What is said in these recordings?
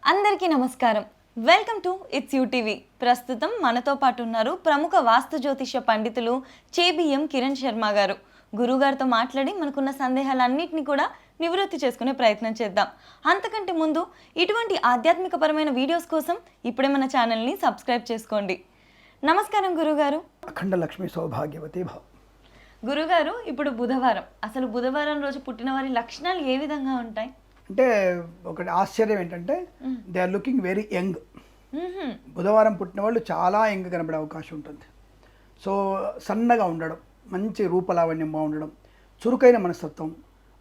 అందరికీ నమస్కారం. Welcome to it's UTV. ప్రస్తుతం మనతో పాటు ఉన్నారు ప్రముఖ వాస్తు జ్యోతిష్య పండితులు చేబిఎం కిరణ్ శర్మ గారు. గురుగారితో మాట్లాడి మనకున్న సందేహాలన్నింటినీ కూడా నివృత్తి చేసుకునే ప్రయత్నం చేద్దాం. అంతకంటే ముందు ఇటువంటి ఆధ్యాత్మికపరమైన వీడియోస్ కోసం ఇప్పుడే మన ఛానల్ని సబ్స్క్రైబ్ చేసుకోండి. నమస్కారం గురుగారు. అఖండ లక్ష్మి సౌభాగ్యవతి భవ. గురుగారు, ఇప్పుడు బుధవారం. అసలు బుధవారం రోజు పుట్టిన వారి లక్షణాలు ఏ విధంగా ఉంటాయి? అంటే ఒకటి ఆశ్చర్యం ఏంటంటే they are looking very young. బుధవారం పుట్టిన వాళ్ళు చాలా యంగ్ కనబడే అవకాశం ఉంటుంది. సో సన్నగా ఉండడం, మంచి రూపలావణ్యం బాగుండడం, చురుకైన మనస్తత్వం,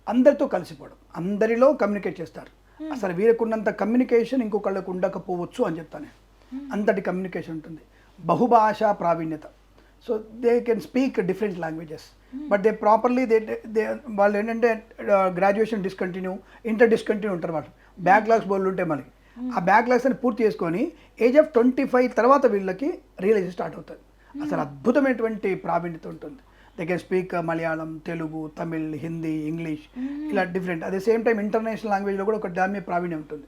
అందరితో కలిసిపోవడం, అందరిలో కమ్యూనికేట్ చేస్తారు. అసలు వీరికున్నంత కమ్యూనికేషన్ ఇంకొకళ్ళకు ఉండకపోవచ్చు అని చెప్తాను. అంతటి కమ్యూనికేషన్ ఉంటుంది. బహుభాషా ప్రావీణ్యత. So they can speak different languages, but they properly వాళ్ళు ఏంటంటే గ్రాడ్యుయేషన్ డిస్కంటిన్యూ, ఇంటర్ డిస్కంటిన్యూ ఉంటారు. వాళ్ళు బ్యాక్లాగ్స్ బోర్డులు ఉంటాయి. మనకి ఆ బ్యాక్లాగ్స్ అని పూర్తి చేసుకొని ఏజ్ ఆఫ్ 25 తర్వాత వీళ్ళకి రియలైజ్ స్టార్ట్ అవుతుంది. అసలు అద్భుతమైనటువంటి ప్రావీణ్యత ఉంటుంది. They can speak Malayalam, Telugu, Tamil, Hindi, English, ఇలా డిఫరెంట్. అదే సేమ్ టైం ఇంటర్నేషనల్ లాంగ్వేజ్లో కూడా ఒక దాని మీద ప్రావీణ్యం ఉంటుంది.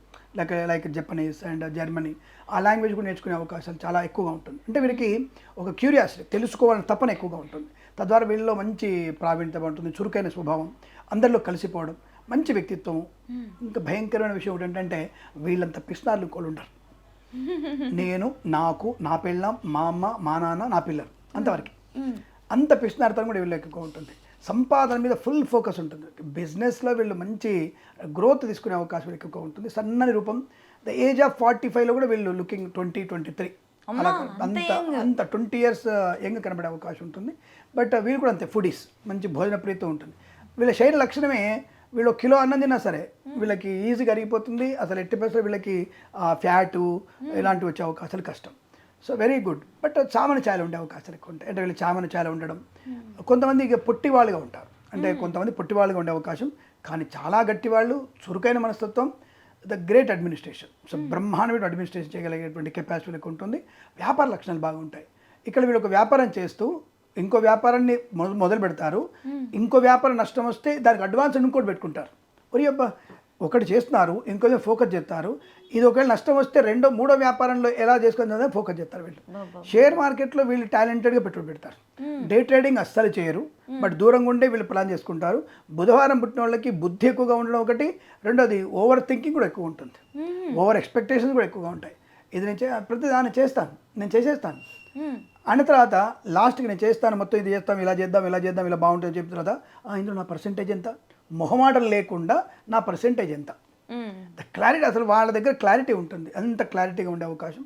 లైక్ జపనీస్ అండ్ జర్మనీ, ఆ లాంగ్వేజ్ కూడా నేర్చుకునే అవకాశాలు చాలా ఎక్కువగా ఉంటుంది. అంటే వీరికి ఒక క్యూరియాసిటీ, తెలుసుకోవాలని తపన ఎక్కువగా ఉంటుంది. తద్వారా వీళ్ళలో మంచి ప్రావీణ్యత ఉంటుంది, చురుకైన స్వభావం, అందరిలో కలిసిపోవడం, మంచి వ్యక్తిత్వం. ఇంకా భయంకరమైన విషయం ఏంటంటే వీళ్ళంత పిస్నార్లు ఇంకోళ్ళు ఉంటారు. నేను, నాకు, నా పిల్లం, మా అమ్మ, మా నాన్న, నా పిల్లలు, అంతవరకు. అంత పిస్నార్తనం కూడా వీళ్ళకి ఎక్కువ ఉంటుంది. సంపాదన మీద ఫుల్ ఫోకస్ ఉంటుంది. బిజినెస్లో వీళ్ళు మంచి గ్రోత్ తీసుకునే అవకాశం ఎక్కువగా ఉంటుంది. సన్నని రూపం. ద ఏజ్ ఆఫ్ 45లో కూడా వీళ్ళు లుకింగ్ 20-23 అలా అంత 20 years యంగ్ కనబడే అవకాశం ఉంటుంది. బట్ వీళ్ళు కూడా అంతే ఫుడీస్, మంచి భోజన ప్రీతి ఉంటుంది. వీళ్ళ శరీర లక్షణమే వీళ్ళు కిలో అన్నం తిన్నా సరే వీళ్ళకి ఈజీగా అరిగిపోతుంది. అసలు ఎట్టి పరిస్థితుల్లో వీళ్ళకి ఫ్యాటు ఇలాంటివి వచ్చే అవకాశాలు కష్టం. So very good. బట్ చామన ఛాయలు ఉండే అవకాశాలు ఎక్కువ ఉంటాయి. అంటే వీళ్ళు చామన ఛాయలు ఉండడం. కొంతమంది ఇక పొట్టివాళ్ళుగా ఉంటారు. అంటే కొంతమంది పొట్టివాళ్ళుగా ఉండే అవకాశం. కానీ చాలా గట్టివాళ్ళు, చురుకైన మనస్తత్వం, ద గ్రేట్ అడ్మినిస్ట్రేషన్. సో బ్రహ్మాండమైన అడ్మినిస్ట్రేషన్ చేయగలిగేటువంటి కెపాసిటీ ఎక్కువ ఉంటుంది. వ్యాపార లక్షణాలు బాగుంటాయి. ఇక్కడ వీళ్ళు ఒక వ్యాపారం చేస్తూ ఇంకో వ్యాపారాన్ని మొదలు పెడతారు. ఇంకో వ్యాపారం నష్టం వస్తే దానికి అడ్వాన్స్ ఇంకోటి పెట్టుకుంటారు. ఒరి అబ్బా, ఒకటి చేస్తున్నారు, ఇంకోది ఫోకస్ చేస్తారు. ఇది ఒకవేళ నష్టం వస్తే మూడో వ్యాపారంలో ఎలా చేసుకుంటుందో ఫోకస్ చేస్తారు వీళ్ళు. షేర్ మార్కెట్లో వీళ్ళు టాలెంటెడ్గా పెట్టుబడి పెడతారు. డే ట్రేడింగ్ అస్సలు చేయరు, బట్ దూరంగా ఉండే వీళ్ళు ప్లాన్ చేసుకుంటారు. బుధవారం పుట్టిన వాళ్ళకి బుద్ధి ఎక్కువగా ఉండడం ఒకటి, రెండోది ఓవర్ థింకింగ్ కూడా ఎక్కువ ఉంటుంది. ఓవర్ ఎక్స్పెక్టేషన్స్ కూడా ఎక్కువగా ఉంటాయి. ఇది నేను ప్రతి దాన్ని చేస్తాను, నేను చేసేస్తాను అన్న తర్వాత లాస్ట్కి నేను చేస్తాను, మొత్తం ఇది చేస్తాం, ఇలా చేద్దాం, ఇలా చేద్దాం, ఇలా బాగుంటుంది చెప్పిన తర్వాత ఇందులో నా పర్సెంటేజ్ ఎంత, మొహమాటం లేకుండా నా పర్సెంటేజ్ ఎంత, క్లారిటీ. అసలు వాళ్ళ దగ్గర క్లారిటీ ఉంటుంది. అంత క్లారిటీగా ఉండే అవకాశం.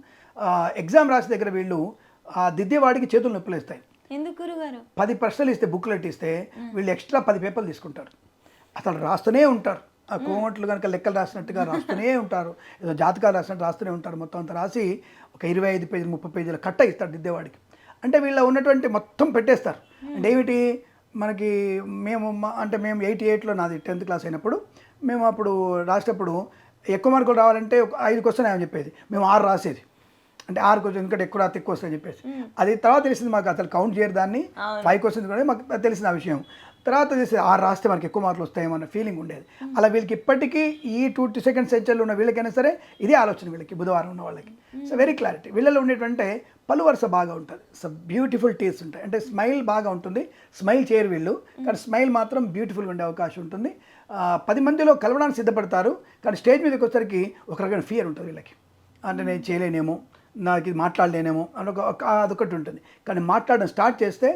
ఎగ్జామ్ రాసే దగ్గర వీళ్ళు దిద్దేవాడికి చేతులు నొప్పులు వేస్తాయి. ఎందుకు గురుగారు? 10 ప్రశ్నలు ఇస్తే, బుక్లెట్ ఇస్తే వీళ్ళు ఎక్స్ట్రా 10 పేపర్లు తీసుకుంటారు. అసలు రాస్తూనే ఉంటారు. ఆ కోమట్లు కనుక లెక్కలు రాసినట్టుగా రాస్తూనే ఉంటారు. ఏదో జాతకాలు రాసినట్టు రాస్తూనే ఉంటారు. మొత్తం అంతా రాసి ఒక 25 పేజీలు 30 పేజీల కట్ట ఇస్తారు దిద్దేవాడికి. అంటే వీళ్ళ ఉన్నటువంటి మొత్తం పెట్టేస్తారు. అంటే ఏమిటి, మనకి మేము 88లో నాది 10th క్లాస్ అయినప్పుడు మేము అప్పుడు రాసేటప్పుడు ఎక్కువ మార్కులు రావాలంటే ఒక 5 క్వశ్చన్ ఏమని చెప్పేది, మేము 6 రాసేది. అంటే 6 క్వశ్చన్ ఎందుకంటే ఎక్కువ రాస్తే ఎక్కువ వస్తాయని చెప్పేసి. అది తర్వాత తెలిసింది మాకు, అసలు కౌంట్ చేయరు దాన్ని. 5 క్వశ్చన్స్ కూడా మాకు తెలిసిన ఆ విషయం. తర్వాత తెలిసి 6 రాస్తే మనకి ఎక్కువ మార్కులు వస్తాయేమో అన్న ఫీలింగ్ ఉండేది. అలా వీళ్ళకి ఇప్పటికీ ఈ 22nd సెంచరీలో ఉన్న వీళ్ళకైనా సరే ఇదే ఆలోచన వీళ్ళకి, బుధవారం ఉన్న వాళ్ళకి. So very clarity. వీళ్ళలో ఉండేటువంటి పలు వరుస బాగా ఉంటుంది. సో బ్యూటిఫుల్ టీస్ ఉంటాయి. అంటే స్మైల్ బాగా ఉంటుంది. స్మైల్ చేయరు వీళ్ళు, కానీ స్మైల్ మాత్రం బ్యూటిఫుల్గా ఉండే అవకాశం ఉంటుంది. 10 మందిలో కలవడానికి సిద్ధపడతారు, కానీ స్టేజ్ మీదకి వచ్చేసరికి ఒక రకమైన ఫియర్ ఉంటుంది వీళ్ళకి. అంటే నేను చేయలేనేమో, నాకు ఇది మాట్లాడలేనేమో అని అదొకటి ఉంటుంది. కానీ మాట్లాడడం స్టార్ట్ చేస్తే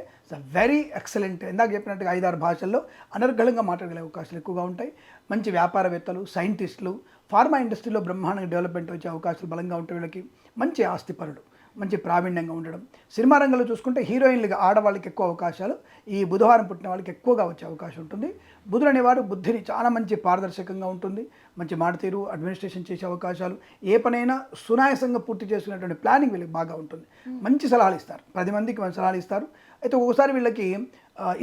వెరీ ఎక్సలెంట్. ఇందాక చెప్పినట్టుగా 5-6 భాషల్లో అనర్గళంగా మాట్లాడగలిగే అవకాశాలు ఎక్కువగా ఉంటాయి. మంచి వ్యాపారవేత్తలు, సైంటిస్టులు, ఫార్మా ఇండస్ట్రీలో బ్రహ్మాండంగా డెవలప్మెంట్ వచ్చే అవకాశాలు బలంగా ఉంటాయి వీళ్ళకి. మంచి ఆస్తిపరుడు, మంచి ప్రావీణ్యంగా ఉండడం. సినిమా రంగంలో చూసుకుంటే హీరోయిన్లుగా ఆడవాళ్ళకి ఎక్కువ అవకాశాలు ఈ బుధవారం పుట్టిన వాళ్ళకి ఎక్కువగా వచ్చే అవకాశం ఉంటుంది. బుధుడు అనేవాడు బుద్ధిని చాలా మంచి పారదర్శకంగా ఉంటుంది. మంచి మాటతీరు, అడ్మినిస్ట్రేషన్ చేసే అవకాశాలు, ఏ పనైనా సునాయాసంగా పూర్తి చేసుకునేటువంటి ప్లానింగ్ వీళ్ళకి బాగా ఉంటుంది. మంచి సలహాలు ఇస్తారు, 10 మందికి మంచి సలహాలు ఇస్తారు. అయితే ఒకసారి వీళ్ళకి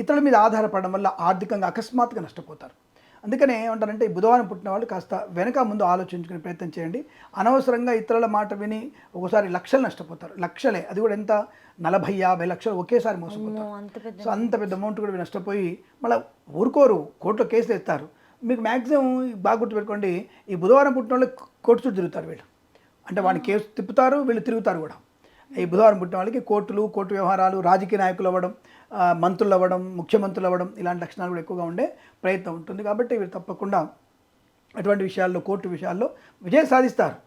ఇతరుల మీద ఆధారపడడం వల్ల ఆర్థికంగా అకస్మాత్తుగా నష్టపోతారు. అందుకనే ఏమంటారంటే ఈ బుధవారం పుట్టిన వాళ్ళు కాస్త వెనక ముందు ఆలోచించుకునే ప్రయత్నం చేయండి. అనవసరంగా ఇతరుల మాట విని ఒకసారి లక్షలు నష్టపోతారు. లక్షలే, అది కూడా ఎంత, 40-50 లక్షలు ఒకేసారి మోసపోతారు. సో అంత పెద్ద అమౌంట్ కూడా నష్టపోయి మళ్ళీ ఊరుకోరు, కోర్టులో కేసులు ఎత్తారు. మీకు మ్యాక్సిమం బాగా గుర్తుపెట్టుకోండి, ఈ బుధవారం పుట్టిన వాళ్ళు కోర్టు చుట్టూ తిరుగుతారు వీళ్ళు. అంటే వాడిని కేసు తిప్పుతారు, వీళ్ళు తిరుగుతారు కూడా. ఈ బుధవారం పుట్టిన వాళ్ళకి కోర్టు వ్యవహారాలు, రాజకీయ నాయకులు అవ్వడం, మంత్రులు అవ్వడం, ముఖ్యమంత్రులు అవ్వడం, ఇలాంటి లక్షణాలు కూడా ఎక్కువగా ఉండే ప్రయత్నం ఉంటుంది. కాబట్టి వీళ్ళు తప్పకుండా అటువంటి విషయాల్లో, కోర్టు విషయాల్లో విజయం సాధిస్తారు.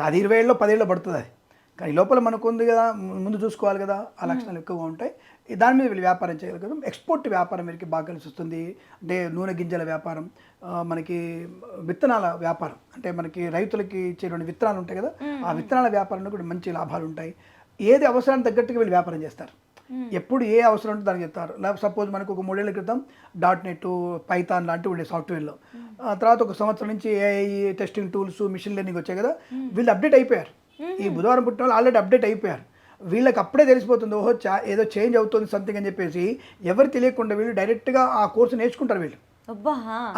అది 20 ఏళ్ళలో 10 ఏళ్ళలో పడుతుంది అది. కానీ లోపల మనకు ఉంది కదా, ముందు చూసుకోవాలి కదా, ఆ లక్షణాలు ఎక్కువగా ఉంటాయి. దాని మీద వీళ్ళు వ్యాపారం చేయగలుగుతాం. ఎక్స్పోర్ట్ వ్యాపారం వీరికి బాగా కలిసి వస్తుంది. అంటే నూనె గింజల వ్యాపారం, మనకి విత్తనాల వ్యాపారం, అంటే మనకి రైతులకి ఇచ్చేటువంటి విత్తనాలు ఉంటాయి కదా, ఆ విత్తనాల వ్యాపారంలో కూడా మంచి లాభాలు ఉంటాయి. ఏది అవసరానికి తగ్గట్టుగా వీళ్ళు వ్యాపారం చేస్తారు. ఎప్పుడు ఏ అవసరం ఉంటే దానికి చెప్తారు. లేకపోతే సపోజ్ మనకు ఒక 3 ఏళ్ల క్రితం .NET, పైథాన్ లాంటివి ఉండే సాఫ్ట్వేర్లో, తర్వాత ఒక సంవత్సరం నుంచి AI testing tools, machine learning వచ్చాయి కదా, వీళ్ళు అప్డేట్ అయిపోయారు. ఈ బుధవారం పుట్టిన వాళ్ళు ఆల్రెడీ అప్డేట్ అయిపోయారు. వీళ్ళకి అప్పుడే తెలిసిపోతుంది, ఓహో ఏదో చేంజ్ అవుతుంది సంథింగ్ అని చెప్పేసి. ఎవరు తెలియకుండా వీళ్ళు డైరెక్ట్గా ఆ కోర్సు నేర్చుకుంటారు. వీళ్ళు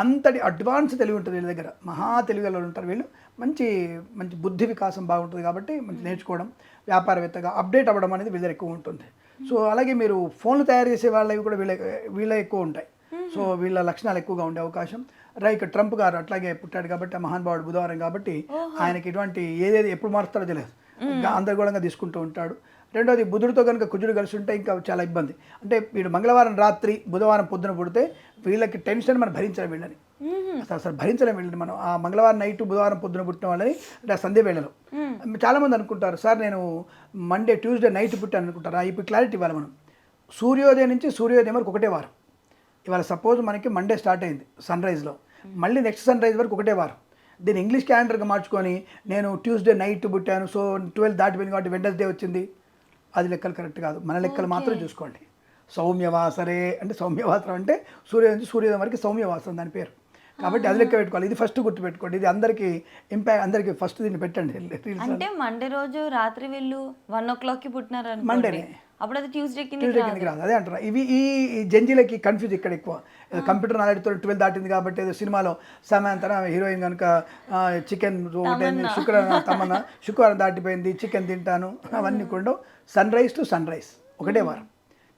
అంతటి అడ్వాన్స్ తెలివి ఉంటుంది వీళ్ళ దగ్గర, మహా తెలివిగల ఉంటారు వీళ్ళు. మంచి మంచి బుద్ధి వికాసం బాగుంటుంది. కాబట్టి మంచి నేర్చుకోవడం, వ్యాపారవేత్తగా అప్డేట్ అవ్వడం అనేది వీళ్ళ ఎక్కువ ఉంటుంది. సో అలాగే మీరు ఫోన్లు తయారు చేసే వాళ్ళవి కూడా వీళ్ళ ఎక్కువ ఉంటాయి. సో వీళ్ళ లక్షణాలు ఎక్కువగా ఉండే అవకాశం. రైట్ ట్రంప్ గారు అట్లాగే పుట్టాడు కాబట్టి, మహానుభావుడు బుధవారం కాబట్టి ఆయనకి ఇటువంటి ఏదేది ఎప్పుడు మారుస్తారో తెలియదు, అందరిగోళంగా తీసుకుంటూ ఉంటాడు. రెండోది బుధుడితో కనుక కుజుడు కలిసి ఉంటే ఇంకా చాలా ఇబ్బంది. అంటే వీడు మంగళవారం రాత్రి బుధవారం పొద్దున పుడితే వీళ్ళకి టెన్షన్ మనం భరించలేం వీళ్ళని, అసలు భరించలేం వీళ్ళని మనం. ఆ మంగళవారం నైట్ బుధవారం పొద్దున పుట్టిన వాళ్ళని అంటే సంధ్య వేళలో చాలామంది అనుకుంటారు, సార్ నేను ట్యూస్డే నైట్ పుట్టాను అనుకుంటారు. ఇప్పుడు క్లారిటీ ఇవ్వాలి మనం. సూర్యోదయం నుంచి సూర్యోదయం వరకు ఒకటే వారం. ఇవాళ సపోజ్ మనకి మండే స్టార్ట్ అయింది సన్ రైజ్లో, మళ్ళీ నెక్స్ట్ సన్ రైజ్ వరకు ఒకటే వారం. దీన్ని ఇంగ్లీష్ క్యాలెండర్గా మార్చుకొని నేను ట్యూస్డే నైట్ పుట్టాను, సో 12 దాటిపోయింది కాబట్టి వెడ్నెస్డే వచ్చింది, అది లెక్కలు కరెక్ట్ కాదు. మన లెక్కలు మాత్రం చూసుకోండి. సౌమ్యవాసరే అంటే సౌమ్యవాసరం అంటే సూర్యోదయం నుంచి సూర్యోదయం వరకు సౌమ్యవాసరం దాని పేరు. కాబట్టి అది లెక్క పెట్టుకోవాలి. ఇది ఫస్ట్ గుర్తుపెట్టుకోండి. ఇది అందరికీ అందరికీ ఫస్ట్ దీన్ని పెట్టండి. అంటే మండే రోజు రాత్రి వీళ్ళు 1 o'clockకి పుట్టినారు, మండేనే, అప్పుడు అది ట్యూస్డే కిందకి రాదు. అదే అంటారు. ఈ జంజీలకి కన్ఫ్యూజ్ ఇక్కడ ఎక్కువ. కంప్యూటర్ నాలెడ్జ్తో 12 దాటింది కాబట్టి ఏదో సినిమాలో సమాంతర హీరోయిన్ కనుక చికెన్ శుక్రవారం దాటిపోయింది చికెన్ తింటాను అవన్నీ కూడా sunrise to sunrise ఒకటే వారం.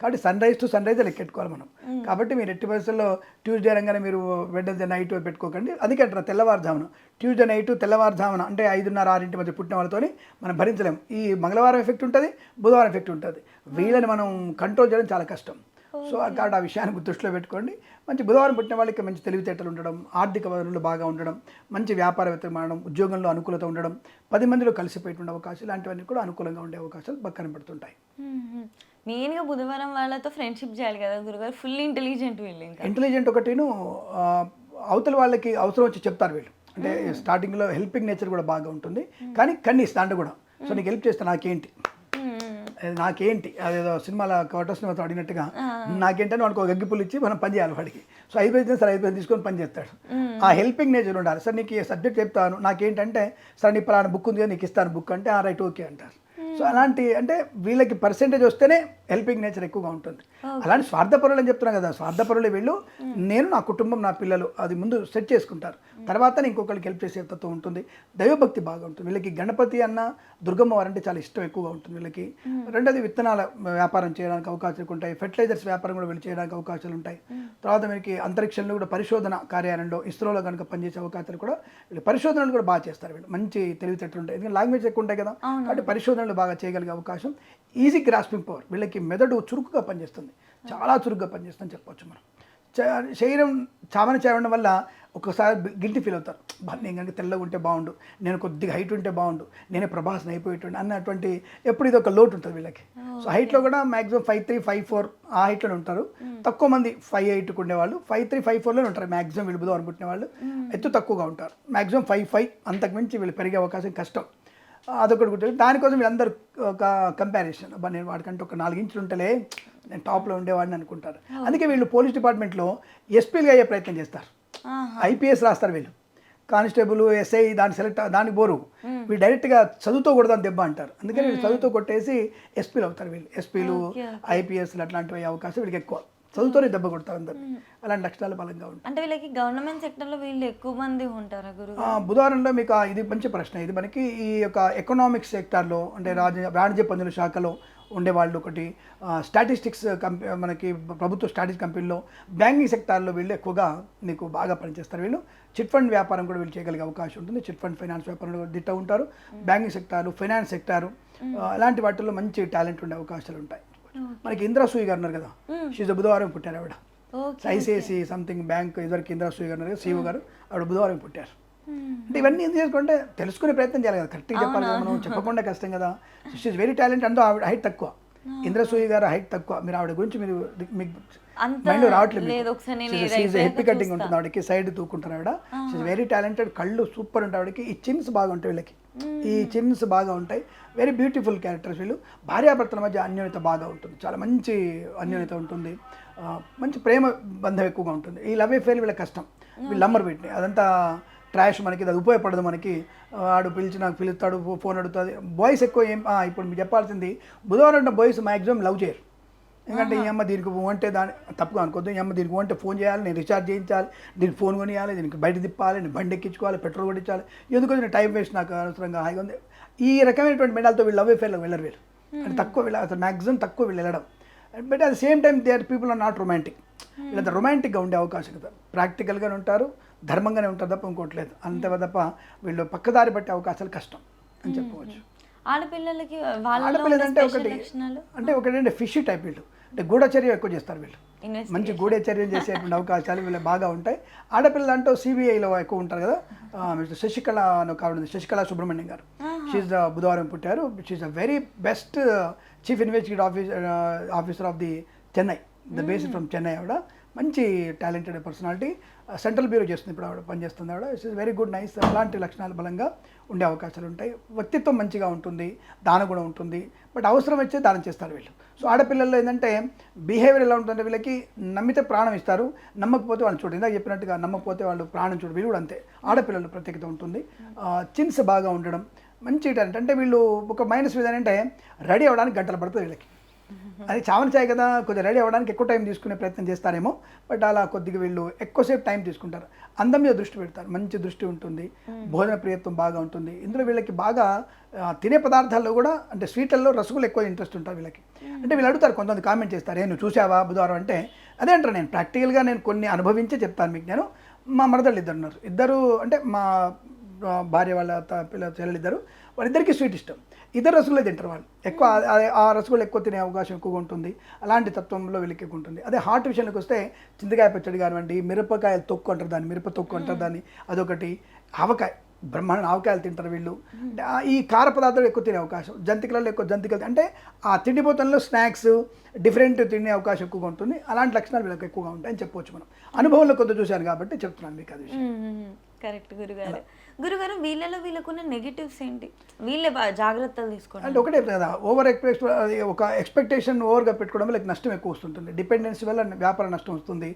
కాబట్టి sunrise to sunrise లెక్కెట్టుకోవాలి మనం. కాబట్టి మీరు ఎట్టి పరిస్థితుల్లో ట్యూస్డే రంగానే మీరు వెడ్నెస్డే నైట్ పెట్టుకోకండి. అందుకే అంటారు తెల్లవారుజామున, ట్యూస్డే నైట్ తెల్లవారుజామున అంటే 5:30, 6 మధ్య పుట్టిన వాళ్ళతోని మనం భరించలేము. ఈ మంగళవారం ఎఫెక్ట్ ఉంటుంది, బుధవారం ఎఫెక్ట్ ఉంటుంది. వీళ్ళని మనం కంట్రోల్ చేయడం చాలా కష్టం. సో కాబట్టి ఆ విషయాన్ని దృష్టిలో పెట్టుకోండి. మంచి బుధవారం పుట్టిన వాళ్ళకి మంచి తెలివితేటలు ఉండడం, ఆర్థిక వనరులు బాగా ఉండడం, మంచి వ్యాపారవేత్త మారడం, ఉద్యోగంలో అనుకూలత ఉండడం, 10 మందిలో కలిసిపోయేటువంటి అవకాశాలు, ఇలాంటివన్నీ కూడా అనుకూలంగా ఉండే అవకాశాలు బాగా కనబడుతుంటాయి. మెయిన్గా బుధవారం వాళ్ళతో ఫ్రెండ్షిప్ చేయాలి కదా గురుగారు. ఫుల్ ఇంటెలిజెంట్ వీళ్ళు. ఇంటెలిజెంట్ ఒకటిను, అవతల వాళ్ళకి అవసరం వచ్చి చెప్తారు వీళ్ళు. అంటే స్టార్టింగ్లో హెల్పింగ్ నేచర్ కూడా బాగా ఉంటుంది. కానీ కన్నీస్ దాంట్లో కూడా, సో నీకు హెల్ప్ చేస్తే నాకేంటి అదేదో సినిమాలో కవట సినిమాతో అడిగినట్టుగా నాకేంటని వాడికి ఒక గగ్గిపుల్లు ఇచ్చి మనం పని చేయాలి వాడికి. సో 5 రోజులు సార్ 5 రోజులు తీసుకొని పని చేస్తాడు. ఆ హెల్పింగ్ నేచర్ ఉండాలి. సార్ నీకు సబ్జెక్ట్ చెప్తాను, నాకేంటంటే సార్ నీ పలానా బుక్ ఉంది నీకు ఇస్తాను బుక్ అంటే రైట్ ఓకే అంటారు. సో అలాంటి అంటే వీళ్ళకి పర్సెంటేజ్ వస్తేనే హెల్పింగ్ నేచర్ ఎక్కువగా ఉంటుంది. అలాంటి స్వార్థపరులు అని చెప్తున్నాను కదా, స్వార్థపరులు వీళ్ళు. నేను, నా కుటుంబం, నా పిల్లలు అది ముందు సెట్ చేసుకుంటారు, తర్వాత ఇంకొకరికి హెల్ప్ చేసే తత్వం ఉంటుంది. దైవభక్తి బాగా ఉంటుంది వీళ్ళకి. గణపతి అన్న దుర్గమ్మ వారంటే చాలా ఇష్టం ఎక్కువగా ఉంటుంది వీళ్ళకి. రెండోది విత్తనాల వ్యాపారం చేయడానికి అవకాశాలు ఉంటాయి. ఫెర్టిలైజర్స్ వ్యాపారం కూడా వీళ్ళు చేయడానికి అవకాశాలు ఉంటాయి. తర్వాత వీళ్ళకి అంతరిక్షంలో కూడా పరిశోధన కార్యాలయంలో ఇస్రోలో కనుక పనిచేసే అవకాశాలు కూడా వీళ్ళు పరిశోధనలు కూడా బాగా చేస్తారు. వీళ్ళు మంచి తెలివితేటలు ఉంటాయి, ఎందుకంటే లాంగ్వేజ్ ఎక్కువ ఉంటాయి కదా, కాబట్టి పరిశోధనలు బాగా చేయగలిగే అవకాశం. ఈజీ గ్రాస్పింగ్ పవర్ వీళ్ళకి, మెదడు చురుకుగా పనిచేస్తుంది, చాలా చురుకుగా పనిచేస్తుందని చెప్పవచ్చు మనం. శరీరం చామన చేయడం వల్ల ఒక్కసారి గిల్టీ ఫీల్ అవుతారు. నేను కనుక తెల్లగా ఉంటే బాగుండు, నేను కొద్దిగా హైట్ ఉంటే బాగుండు, నేనే ప్రభాస్ని అయిపోయేటువంటి అన్నటువంటి ఎప్పుడు ఇది ఒక లోటు ఉంటుంది వీళ్ళకి. సో హైట్లో కూడా మ్యాక్సిమం 5'3", 5'4" ఆ హైట్లోనే ఉంటారు. తక్కువ మంది 5'8" ఉండేవాళ్ళు 5'3", 5'4" ఉంటారు మ్యాక్సిమం. వీళ్ళు బుధవారం పుట్టిన వాళ్ళు ఎత్తు తక్కువగా ఉంటారు. మ్యాక్సిమం 5'5", అంతకుమించి వీళ్ళు పెరిగే అవకాశం కష్టం. అదొకటి గుర్తు. దానికోసం వీళ్ళందరూ ఒక కంపారిజన్, అబ్బా నేను వాడికంటే ఒక 4 ఇంచులు ఉంటలే నేను టాప్లో ఉండేవాడిని అనుకుంటారు. అందుకే వీళ్ళు పోలీస్ డిపార్ట్మెంట్లో ఎస్పీలుగా అయ్యే ప్రయత్నం చేస్తారు. IPS రాస్తారు వీళ్ళు, కానిస్టేబుల్, SI దానికి బోరు. వీళ్ళు డైరెక్ట్గా చదువుతో కొడదాం దెబ్బ అంటారు. అందుకని వీళ్ళు చదువుతో కొట్టేసి ఎస్పీలు అవుతారు. వీళ్ళు ఎస్పీలు, IPSలు అట్లాంటివి అయ్యే అవకాశం వీళ్ళకి ఎక్కువ. చదువుతోనే దెబ్బ కొడతారు అందరు. అలాంటి లక్షణాలు బలంగా ఉంటాయి. అంటే వీళ్ళకి గవర్నమెంట్ సెక్టర్లో వీళ్ళు ఎక్కువ మంది ఉంటారా గురువు? బుధవారంలో మీకు ఇది మంచి ప్రశ్న. ఇది మనకి ఈ యొక్క ఎకనామిక్స్ సెక్టార్లో అంటే వాణిజ్య పన్నుల శాఖలో ఉండేవాళ్ళు, ఒకటి స్టాటిస్టిక్స్ మనకి ప్రభుత్వ స్టాటిస్టిక్స్ కంపెనీలో, బ్యాంకింగ్ సెక్టార్లో వీళ్ళు ఎక్కువగా మీకు బాగా పనిచేస్తారు. వీళ్ళు చిట్ ఫండ్ వ్యాపారం కూడా వీళ్ళు చేయగలిగే అవకాశం ఉంటుంది. చిట్ ఫండ్ ఫైనాన్స్ వ్యాపారంలో దిట్ట ఉంటారు. బ్యాంకింగ్ సెక్టారు, ఫైనాన్స్ సెక్టారు, అలాంటి వాటిల్లో మంచి టాలెంట్ ఉండే అవకాశాలు ఉంటాయి. మనకి ఇందిరా సూయి గారు ఉన్నారు కదా, షీజ్ బుధవారం పుట్టారు ఆవిడ. ఐసిఐసి సంథింగ్ బ్యాంక్ ఇదివరకు ఇందిరా సూయి గారు ఉన్నారు, CEO గారు, ఆవిడ బుధవారం పుట్టారు. అంటే ఇవన్నీ ఎందుకు చేసుకుంటే తెలుసుకునే ప్రయత్నం చేయాలి కదా, కరెక్ట్గా చెప్పాలి కదా, మనం చెప్పకుండా కష్టం కదా. She's very talent. అంటూ ఆవిడ హైట్ తక్కువ, ఇంద్రసూయి గారు హైట్ తక్కువ. మీరు ఆవిడ గురించి మీరు మీకు మైండ్ రావట్లేదు. హెప్పీ కటింగ్ ఉంటుంది ఆవిడకి, సైడ్ తూకుంటారు ఆవిడ. She's very talented. కళ్ళు సూపర్ ఉంటాయి ఆవిడకి. ఈ చిన్స్ బాగా ఉంటాయి వీళ్ళకి, ఈ చిన్స్ బాగా ఉంటాయి. వెరీ బ్యూటిఫుల్ క్యారెక్టర్స్ వీళ్ళు. భార్యాభర్తల మధ్య అన్యోన్యత బాగా ఉంటుంది, చాలా మంచి అన్యోన్యత ఉంటుంది, మంచి ప్రేమ బంధం ఎక్కువగా ఉంటుంది. ఈ లవ్ అఫేర్ వీళ్ళ కష్టం, వీళ్ళు నమ్మరు వీటిని. అదంతా ట్రాష్, మనకి అది ఉపయోగపడదు. మనకి ఆడు పిలిచి నాకు పిలుస్తాడు, ఫోన్ అడుగుతుంది. బాయ్స్ ఎక్కువ ఏం ఇప్పుడు మీరు చెప్పాల్సింది, బుధవారం అంటే బాయ్స్ మ్యాక్సిమం లవ్ చేయరు. ఎందుకంటే ఈ అమ్మ దీనికి అంటే దాని తప్పుగా అనుకోద్దు, ఈ అమ్మ దీనికి అంటే ఫోన్ చేయాలి, నేను రీఛార్జ్ చేయించాలి, దీనికి ఫోన్ కొనియాలి, దీనికి బయట తిప్పాలి, నేను బండి ఎక్కించుకోవాలి, పెట్రోల్ కొట్టించాలి, ఎందుకు నేను టైం వేస్ట్, నాకు అనవసరంగా హాయిగా ఉంది. ఈ రకమైనటువంటి మెండాలతో వీళ్ళు లవ్ అఫేర్లో వెళ్ళరు. వీళ్ళు అంటే తక్కువ, వీళ్ళు అసలు మ్యాక్సిమం తక్కువ వీళ్ళు వెళ్ళడం. But at the same time they are people are not romantic. వీళ్ళంతా రొమాంటిక్గా ఉండే అవకాశం కదా, ప్రాక్టికల్గానే ఉంటారు, ధర్మంగానే ఉంటారు తప్ప ఇంకోట్లేదు. అంతే తప్ప వీళ్ళు పక్కదారి పట్టే అవకాశాలు కష్టం అని చెప్పవచ్చు. ఆడపిల్లలకి ఆడపిల్లలంటే ఒకటి ఫిష్ టైప్ వీళ్ళు, అంటే గూఢచర్య ఎక్కువ చేస్తారు వీళ్ళు, మంచి గూఢచర్యం చేసేటువంటి అవకాశాలు వీళ్ళు బాగా ఉంటాయి. ఆడపిల్లలు అంటూ CBIలో ఎక్కువ ఉంటారు కదా. శశికళ కావడం, శశికళ సుబ్రహ్మణ్యం గారు, షీఈ్ బుధవారం పుట్టారు. She's a very best chief investigative officer of the Chennai, the based from Chennai. ఆవిడ మంచి టాలెంటెడ్ పర్సనాలిటీ. సెంట్రల్ బ్యూరో చేస్తుంది ఇప్పుడు ఆవిడ, పనిచేస్తుంది ఆవిడ. It's very good, nice. అలాంటి లక్షణాలు బలంగా ఉండే అవకాశాలు ఉంటాయి. వ్యక్తిత్వం మంచిగా ఉంటుంది, దానం కూడా ఉంటుంది. బట్ అవసరం వచ్చే దానం చేస్తారు వీళ్ళు. సో ఆడపిల్లల్లో ఏంటంటే బిహేవియర్ ఎలా ఉంటుందంటే, వీళ్ళకి నమ్మితే ప్రాణం ఇస్తారు, నమ్మకపోతే వాళ్ళు చూడండి, ఇందాక చెప్పినట్టుగా నమ్మకపోతే వాళ్ళు ప్రాణం చూడు. వీళ్ళు కూడా అంతే, ఆడపిల్లలు ప్రత్యేకత ఉంటుంది. చిన్స్ బాగా ఉండడం, మంచి టాలెంట్. అంటే వీళ్ళు ఒక మైనస్ ఏంటంటే రెడీ అవ్వడానికి గంటలు పడుతుంది వీళ్ళకి. అది చావన చాయ్ కదా, కొద్దిగా రెడీ అవ్వడానికి ఎక్కువ టైం తీసుకునే ప్రయత్నం చేస్తారేమో. బట్ అలా కొద్దిగా వీళ్ళు ఎక్కువసేపు టైం తీసుకుంటారు. అందం మీద దృష్టి పెడతారు, మంచి దృష్టి ఉంటుంది, భోజన ప్రియత్వం బాగా ఉంటుంది. ఇందులో వీళ్ళకి బాగా తినే పదార్థాల్లో కూడా, అంటే స్వీట్లలో రసగులు ఎక్కువ ఇంట్రెస్ట్ ఉంటారు వీళ్ళకి. అంటే వీళ్ళు అడుగుతారు, కొంతమంది కామెంట్ చేస్తారు, నువ్వు చూసావా బుధవారం అంటే. అదే అంటారు, నేను ప్రాక్టికల్గా నేను కొన్ని అనుభవించే చెప్తాను మీకు. నేను మా మరదళ్ళు ఇద్దరు ఉన్నారు, ఇద్దరు అంటే మా భార్య వాళ్ళ చెల్లెలు ఇద్దరు, వాళ్ళిద్దరికీ స్వీట్ ఇష్టం. ఇద్దరు రసగుల్లే తింటారు వాళ్ళు ఎక్కువ. ఆ రసగులు ఎక్కువ తినే అవకాశం ఎక్కువగా ఉంటుంది. అలాంటి తత్వంలో వీళ్ళకి ఎక్కువ ఉంటుంది. అదే హాట్ విషయానికి వస్తే చింతకాయ పచ్చడి కానివ్వండి, మిరపకాయలు తొక్కు అంటారు దాన్ని, మిరప తొక్కు అంటారు దాన్ని, అదొకటి. ఆవకాయ, బ్రహ్మాండ ఆవకాయలు తింటారు వీళ్ళు. ఈ కార పదార్థాలు ఎక్కువ తినే అవకాశం, జంతికలలో ఎక్కువ జంతికలు, అంటే ఆ తిండిపోతంలో స్నాక్స్ డిఫరెంట్ తినే అవకాశం ఎక్కువగా ఉంటుంది. అలాంటి లక్షణాలు వీళ్ళకి ఎక్కువగా ఉంటాయని చెప్పవచ్చు. మనం అనుభవంలో కొంత చూశాను కాబట్టి చెప్తున్నాను మీకు అది. కరెక్ట్ గురుగారు. గురుగారు, వీళ్ళలో వీళ్ళకున్న నెగిటివ్స్ ఏంటి? వీళ్ళే జాగ్రత్తలు తీసుకోండి అంటే ఒకటే కదా, ఒక ఎక్స్పెక్టేషన్ ఓవర్గా పెట్టుకోవడం వల్ల నష్టం ఎక్కువ వస్తుంటుంది. డిపెండెన్సీ వల్ల వ్యాపార నష్టం వస్తుంది.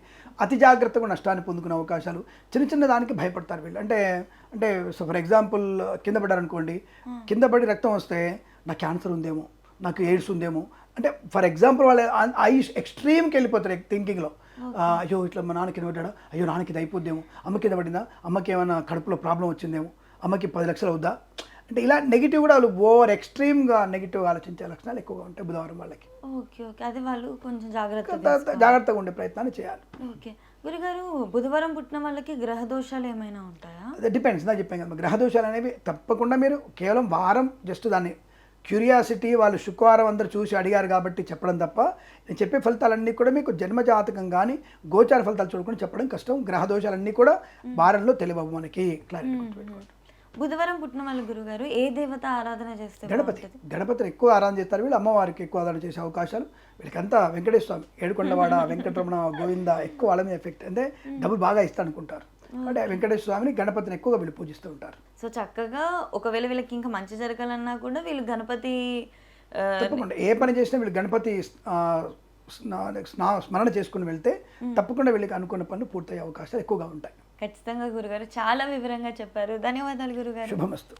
అతి జాగ్రత్తగా నష్టాన్ని పొందుకునే అవకాశాలు. చిన్న చిన్న దానికి భయపడతారు వీళ్ళు. అంటే సో ఫర్ ఎగ్జాంపుల్ కింద పడ్డారనుకోండి, కింద పడి రక్తం వస్తే నాకు క్యాన్సర్ ఉందేమో, నాకు ఎయిడ్స్ ఉందేమో, అంటే ఫర్ ఎగ్జాంపుల్ వాళ్ళ ఎక్స్ట్రీమ్కి వెళ్ళిపోతారు థింకింగ్లో. అయ్యో ఇట్లా మా నాన్న కింద పడ్డాడా, అయ్యో నాన్నకి ఇది అయిపోద్దేమో, అమ్మ కింద పడిందా, అమ్మకి ఏమైనా కడుపులో ప్రాబ్లం వచ్చిందేమో, అమ్మకి 10 లక్షలు అవుద్దా, అంటే ఇలా నెగిటివ్ కూడా వాళ్ళు ఓవర్ ఎక్స్ట్రీమ్గా నెగిటివ్ ఆలోచించే లక్షణాలు ఎక్కువగా ఉంటాయి బుధవారం వాళ్ళకి. ఓకే ఓకే, అది వాళ్ళు కొంచెం జాగ్రత్తగా ఉండే ప్రయత్నాన్ని చేయాలి. ఓకే గురుగారు, బుధవారం పుట్టిన వాళ్ళకి గ్రహ దోషాలు ఏమైనా ఉంటాయా? అది డిపెండ్స్, నాకు చెప్పాను కదా, గ్రహ దోషాలు అనేవి తప్పకుండా మీరు కేవలం వారం జస్ట్ దాన్ని క్యూరియాసిటీ, వాళ్ళు శుక్రవారం అందరూ చూసి అడిగారు కాబట్టి చెప్పడం తప్ప, నేను చెప్పే ఫలితాలన్నీ కూడా మీకు జన్మజాతకం కానీ గోచార ఫలితాలు చూడకుండా చెప్పడం కష్టం. గ్రహ దోషాలన్నీ కూడా వారంలో తెలియవు మనకి. బుధవారం పుట్టిన వాళ్ళు గురుగారు ఏ దేవత ఆరాధన చేస్తే? గణపతిని ఎక్కువ ఆరాధన చేస్తారు వీళ్ళు. అమ్మవారికి ఎక్కువ ఆరాధన చేసే అవకాశాలు వీళ్ళకంతా. వెంకటేశ్వర స్వామి, ఏడుకొండవాడ, వెంకటరమణ, గోవింద ఎక్కువ వాళ్ళ మీద ఎఫెక్ట్, అంటే డబ్బులు బాగా ఇస్తా అనుకుంటారు. అంటే వెంకటేశ్వర స్వామిని, గణపతిని ఎక్కువగా వీళ్ళు పూజిస్తూ ఉంటారు. సో చక్కగా ఒకవేళ వీళ్ళకి ఇంకా మంచి జరగాలన్నా కూడా వీళ్ళు గణపతి తప్పకుండా ఏ పని చేసినా వీళ్ళు గణపతి స్మరణ చేసుకుని వెళ్తే తప్పకుండా వీళ్ళకి అనుకున్న పనులు పూర్తయ్యే అవకాశాలు ఎక్కువగా ఉంటాయి. ఖచ్చితంగా గురుగారు, చాలా వివరంగా చెప్పారు. ధన్యవాదాలు గురుగారు. శుభమస్తు.